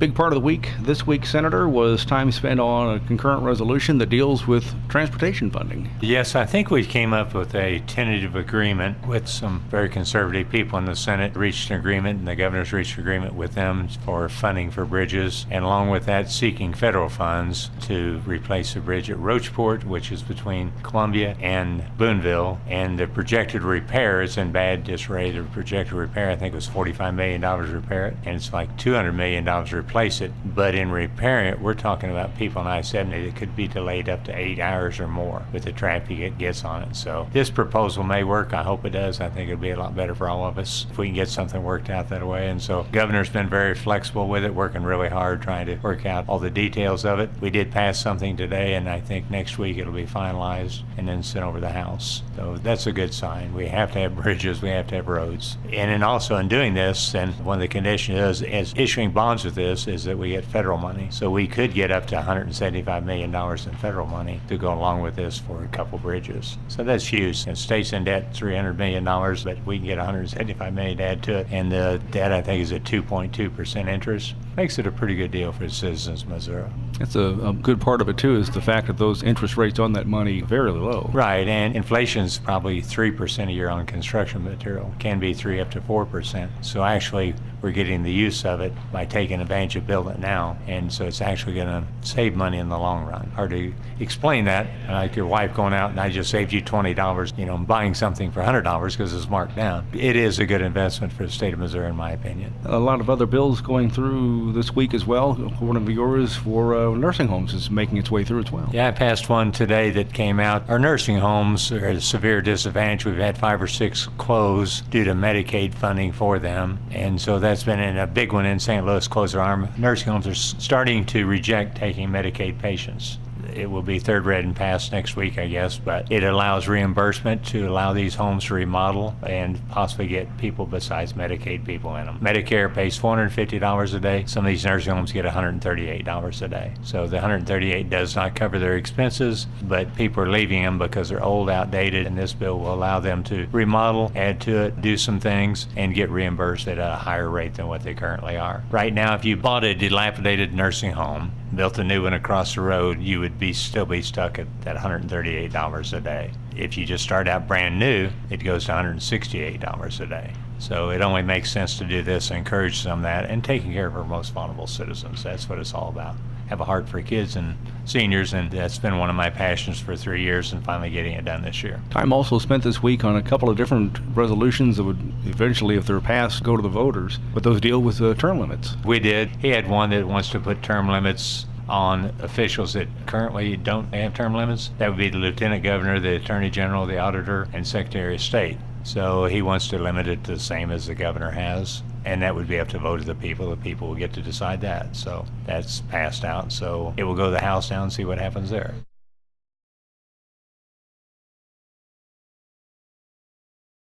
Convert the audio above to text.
Big part of the week this week, Senator, was time spent on a concurrent resolution that deals with transportation funding. Yes, I think we came up with a tentative agreement with some very conservative people in the Senate, reached an agreement, and the governor's reached an agreement with them for funding for bridges, and along with that, seeking federal funds to replace the bridge at Rocheport, which is between Columbia and Boonville, and the projected repair is in bad disarray. The projected repair, I think, was $45 million to repair it, and it's like $200 million to replace it. But in repairing it, we're talking about people on I-70 that could be delayed up to 8 hours or more with the traffic it gets on it. So this proposal may work. I hope it does. I think it'll be a lot better for all of us if we can get something worked out that way. And so governor's been very flexible with it, working really hard trying to work out all the details of it. We did pass something today, and I think next week it'll be finalized and then sent over the House. So that's a good sign. We have to have bridges, we have to have roads. And then also in doing this, and one of the conditions is issuing bonds with this is that we get federal money. So we could get up to $175 million in federal money to go along with this for a couple bridges. So that's huge. And state's in debt $300 million, but we can get $175 million to add to it. And the debt, I think, is at 2.2% interest. Makes it a pretty good deal for the citizens of Missouri. That's a good part of it, too, is the fact that those interest rates on that money are very low. Right, and inflation's probably 3% a year on construction material. Can be 3 up to 4%. So actually, we're getting the use of it by taking advantage of building it now. And so it's actually going to save money in the long run. Hard to explain that. Like your wife going out and I just saved you $20, buying something for $100 because it's marked down. It is a good investment for the state of Missouri, in my opinion. A lot of other bills going through this week as well. One of yours for nursing homes is making its way through as well. Yeah, I passed one today that came out. Our nursing homes are at a severe disadvantage. We've had 5 or 6 close due to Medicaid funding for them. And so that's been in a big one in St. Louis, closed our nursing homes are starting to reject taking Medicaid patients. It will be third read and passed next week, I guess, but it allows reimbursement to allow these homes to remodel and possibly get people besides Medicaid people in them. Medicare pays $450 a day. Some of these nursing homes get $138 a day. So the $138 does not cover their expenses, but people are leaving them because they're old, outdated, and this bill will allow them to remodel, add to it, do some things, and get reimbursed at a higher rate than what they currently are. Right now, if you bought a dilapidated nursing home, built a new one across the road, you would still be stuck at that $138 a day. If you just start out brand new, it goes to $168 a day. So it only makes sense to do this, encourage some of that, and taking care of our most vulnerable citizens. That's what it's all about. Have a heart for kids and seniors, and that's been one of my passions for 3 years, and finally getting it done this year. Time also spent this week on a couple of different resolutions that would eventually, if they're passed, go to the voters, but those deal with term limits. We did. He had one that wants to put term limits on officials that currently don't have term limits. That would be the Lieutenant Governor, the Attorney General, the Auditor, and Secretary of State. So he wants to limit it to the same as the governor has, and that would be up to vote of the people. The people will get to decide that. So that's passed out. So it will go to the House now and see what happens there.